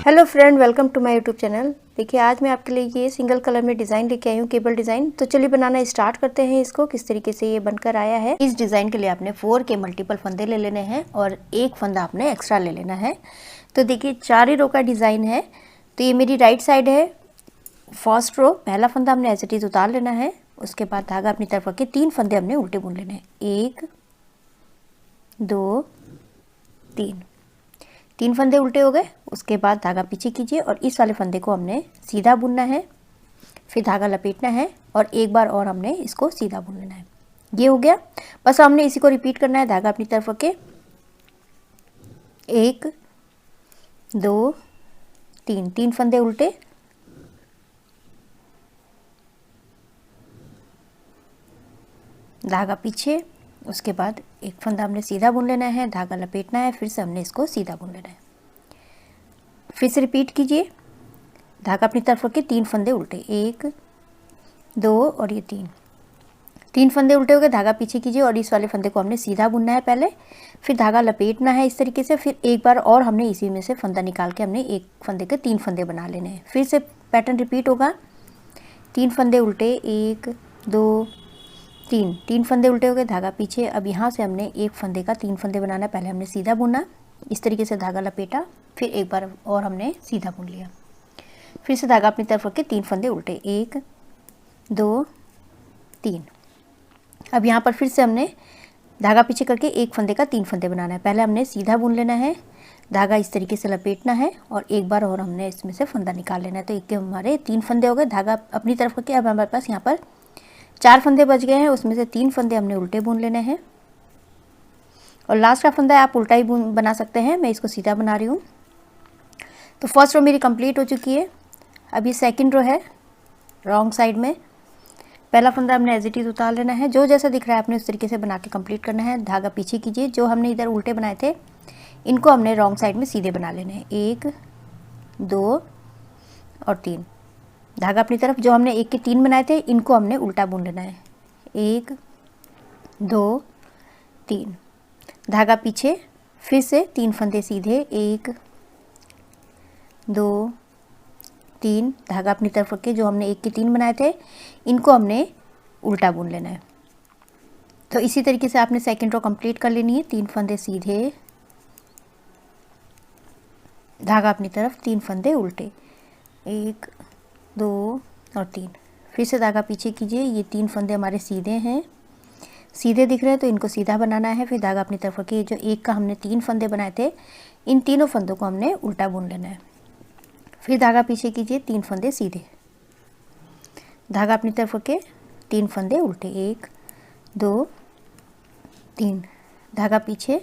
Hello friend, welcome to my YouTube channel. देखिए आज मैं आपके लिए ये सिंगल कलर में डिज़ाइन लेके आई हूँ, केबल डिज़ाइन। तो चलिए बनाना स्टार्ट करते हैं इसको, किस तरीके से ये बनकर आया है। इस डिज़ाइन के लिए आपने 4 के मल्टीपल फंदे ले लेने हैं और एक फंदा आपने एक्स्ट्रा ले लेना है। तो देखिए 4 ही रो का डिज़ाइन है। तो ये मेरी राइट साइड है, फर्स्ट रो। पहला फंदा हमने एज इट इज़ उतार लेना है। उसके बाद धागा अपनी तरफ रख के 3 फंदे हमने उल्टे बुन लेने हैं। 1 2 3 फंदे उल्टे हो गए। उसके बाद धागा पीछे कीजिए और इस वाले फंदे को हमने सीधा बुनना है, फिर धागा लपेटना है और एक बार और हमने इसको सीधा बुन लेना है। ये हो गया। बस हमने इसी को रिपीट करना है। धागा अपनी तरफ रखे, 1 2 3 फंदे उल्टे, धागा पीछे। उसके बाद एक फंदा हमने सीधा बुन लेना है, धागा लपेटना है, फिर से हमने इसको सीधा बुन लेना है। फिर से रिपीट कीजिए। धागा अपनी तरफ रखिए, 3 फंदे उल्टे, 1 2 और ये 3 फंदे उल्टे हो गए। धागा पीछे कीजिए और इस वाले फंदे को हमने सीधा बुनना है पहले, फिर धागा लपेटना है इस तरीके से। फिर एक बार और हमने इसी में से फंदा निकाल के हमने एक फंदे के 3 फंदे बना लेने हैं। फिर से पैटर्न रिपीट होगा। 3 फंदे उल्टे, 1 2 3 फंदे उल्टे हो गए। धागा पीछे। अब यहाँ से हमने एक फंदे का 3 फंदे बनाना है। पहले हमने सीधा बुना, इस तरीके से धागा लपेटा, फिर एक बार और हमने सीधा बुन लिया। फिर से धागा अपनी तरफ रख के 3 फंदे उल्टे, 1 2 3। अब यहाँ पर फिर से हमने धागा पीछे करके एक फंदे का 3 फंदे बनाना है। पहले हमने सीधा बुन लेना है, धागा इस तरीके से लपेटना है और एक बार और हमने इसमें से फंदा निकाल लेना है। तो एक के हमारे 3 फंदे हो गए। धागा अपनी तरफ करके अब हमारे पास यहाँ पर 4 फंदे बच गए हैं। उसमें से 3 फंदे हमने उल्टे बुन लेने हैं और लास्ट का फंदा आप उल्टा ही बना सकते हैं। मैं इसको सीधा बना रही हूँ। तो फर्स्ट रो मेरी कंप्लीट हो चुकी है। अब ये सेकंड रो है, रॉन्ग साइड में। पहला फंदा हमने एज इट इज़ उतार लेना है। जो जैसा दिख रहा है आपने उस तरीके से बना के कंप्लीट करना है। धागा पीछे कीजिए। जो हमने इधर उल्टे बनाए थे इनको हमने रॉन्ग साइड में सीधे बना लेने हैं। 1 2 और 3। धागा अपनी तरफ। जो हमने 1 के 3 बनाए थे इनको हमने उल्टा बुन लेना है। 1 2 3। धागा पीछे, फिर से 3 फंदे सीधे, 1 2 3। धागा अपनी तरफ रख के जो हमने 1 के 3 बनाए थे इनको हमने उल्टा बुन लेना है। तो इसी तरीके से आपने सेकंड रो कंप्लीट कर लेनी है। 3 फंदे सीधे, धागा अपनी तरफ, 3 फंदे उल्टे, 1 2 और 3। फिर से धागा पीछे कीजिए। ये 3 फंदे हमारे सीधे हैं, सीधे दिख रहे हैं तो इनको सीधा बनाना है। फिर धागा अपनी तरफ रखिए। जो 1 का हमने 3 फंदे बनाए थे इन तीनों फंदों को हमने उल्टा बुन लेना है। फिर धागा पीछे कीजिए, 3 फंदे सीधे, धागा अपनी तरफ रखिए, 3 फंदे उल्टे, 1 2 3। धागा पीछे।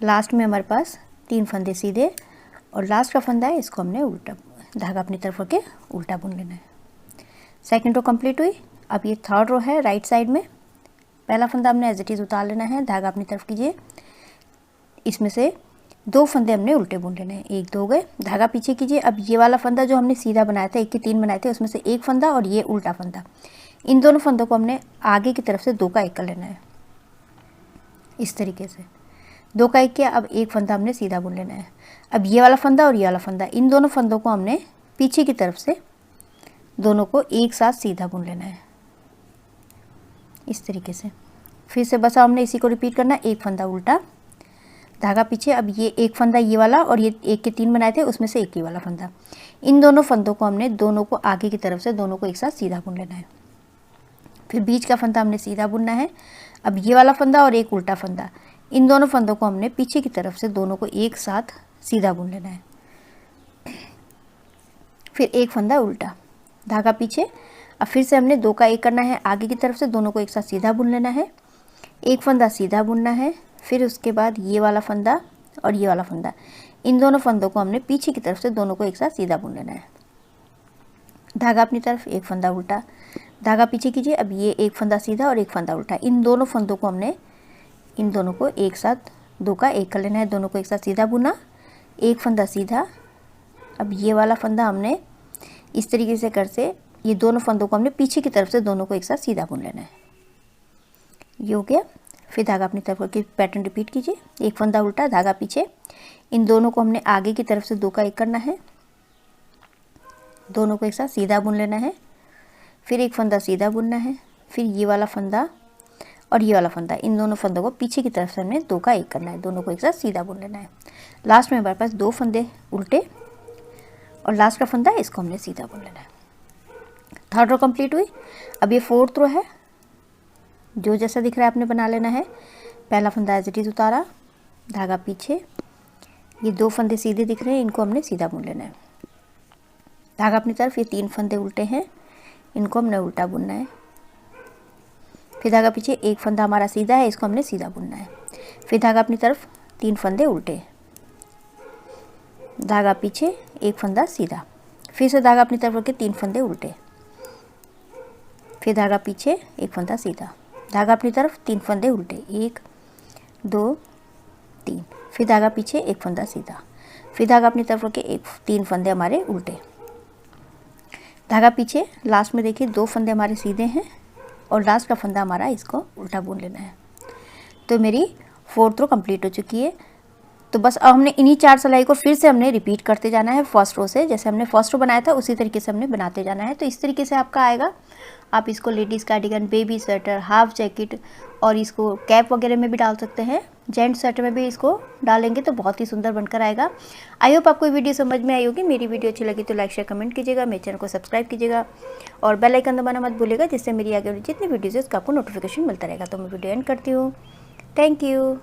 लास्ट में हमारे पास 3 फंदे सीधे और लास्ट का फंदा है इसको हमने उल्टा, धागा अपनी तरफ रख के उल्टा बुन लेना है। सेकंड रो कंप्लीट हुई। अब ये थर्ड रो है, राइट साइड में। पहला फंदा हमने एज इट इज़ उतार लेना है। धागा अपनी तरफ कीजिए। इसमें से 2 फंदे हमने उल्टे बुन लेने हैं। 1 2 गए। धागा पीछे कीजिए। अब ये वाला फंदा जो हमने सीधा बनाया था, 1 के 3 बनाए थे, उसमें से एक फंदा और ये उल्टा फंदा, इन दोनों फंदों को हमने आगे की तरफ से 2 का 1 कर लेना है। इस तरीके से 2 का 1 किया। अब एक फंदा हमने सीधा बुन लेना है। अब ये वाला फंदा और ये वाला फंदा, इन दोनों फंदों को हमने पीछे की तरफ से दोनों को एक साथ सीधा बुन लेना है, इस तरीके से। फिर से बस हमने इसी को रिपीट करना है। एक फंदा उल्टा, धागा पीछे। अब ये एक फंदा ये वाला और ये 1 के 3 बनाए थे उसमें से एक ही वाला फंदा, इन दोनों फंदों को हमने दोनों को आगे की तरफ से दोनों को एक साथ सीधा बुन लेना है। फिर बीच का फंदा हमने सीधा बुनना है। अब ये वाला फंदा और एक उल्टा फंदा, इन दोनों फंदों को हमने पीछे की तरफ से दोनों को एक साथ सीधा बुन लेना है। फिर एक फंदा उल्टा, धागा पीछे। अब फिर से हमने 2 का 1 करना है। आगे की तरफ से दोनों को एक साथ सीधा बुन लेना है। एक फंदा सीधा बुनना है। फिर उसके बाद ये वाला फंदा और ये वाला फंदा, इन दोनों फंदों को हमने पीछे की तरफ से दोनों को एक साथ सीधा बुन लेना है। धागा अपनी तरफ, एक फंदा उल्टा, धागा पीछे कीजिए। अब ये एक फंदा सीधा और एक फंदा उल्टा, इन दोनों फंदों को हमने, इन दोनों को एक साथ 2 का 1 कर लेना है। दोनों को एक साथ सीधा बुना, एक फंदा सीधा। अब ये वाला फंदा हमने इस तरीके से करके ये दोनों फंदों को हमने पीछे की तरफ से दोनों को एक साथ सीधा बुन लेना है। ये हो गया। फिर धागा अपनी तरफ करके पैटर्न रिपीट कीजिए। एक फंदा उल्टा, धागा पीछे, इन दोनों को हमने आगे की तरफ से 2 का 1 करना है। दोनों को एक साथ सीधा बुन लेना है, फिर एक फंदा सीधा बुनना है, फिर ये वाला फंदा और ये वाला फंदा, इन दोनों फंदों को पीछे की तरफ से हमने 2 का 1 करना है, दोनों को एक साथ सीधा बुन लेना है। लास्ट में हमारे पास 2 फंदे उल्टे और लास्ट का फंदा इसको हमने सीधा बुन लेना है। थर्ड रो कंप्लीट हुई। अब ये फोर्थ रो है, जो जैसा दिख रहा है आपने बना लेना है। पहला फंदा एज इट इज़ उतारा, धागा पीछे, ये 2 फंदे सीधे दिख रहे हैं, इनको हमने सीधा बुन लेना है। धागा अपनी तरफ, ये 3 फंदे उल्टे हैं, इनको हमने उल्टा बुनना है। फिर धागा पीछे, एक फंदा हमारा सीधा है, इसको हमने सीधा बुनना है। फिर धागा अपनी तरफ, 3 फंदे उल्टे, धागा पीछे, एक फंदा सीधा, फिर से धागा अपनी तरफ रख के 3 फंदे उल्टे, फिर धागा पीछे, एक फंदा सीधा, धागा अपनी तरफ, 3 फंदे उल्टे, 1 2 3, फिर धागा पीछे, एक फंदा सीधा, फिर धागा अपनी तरफ रख के 3 फंदे हमारे उल्टे, धागा पीछे। लास्ट में देखिए 2 फंदे हमारे सीधे हैं और लास्ट का फंदा हमारा इसको उल्टा बुन लेना है। तो मेरी 4th रो कंप्लीट हो चुकी है। तो बस अब हमने इन्हीं 4 सिलाई को फिर से हमने रिपीट करते जाना है फर्स्ट रो से। जैसे हमने फर्स्ट रो बनाया था उसी तरीके से हमने बनाते जाना है। तो इस तरीके से आपका आएगा। आप इसको ladies cardigan, baby sweater, half jacket और इसको कैप वगैरह में भी डाल सकते हैं। जेंट स्वेटर में भी इसको डालेंगे तो बहुत ही सुंदर बनकर आएगा। आई होप आपको वीडियो समझ में आई होगी। मेरी वीडियो अच्छी लगी तो लाइक शेयर कमेंट कीजिएगा, मेरे चैनल को सब्सक्राइब कीजिएगा और बेल आइकन दबाना मत भूलिएगा, जिससे मेरी आगे वाली जितनी वीडियोज़ है उसका आपको नोटिफिकेशन मिलता रहेगा। तो मैं वीडियो एंड करती हूँ। Thank you.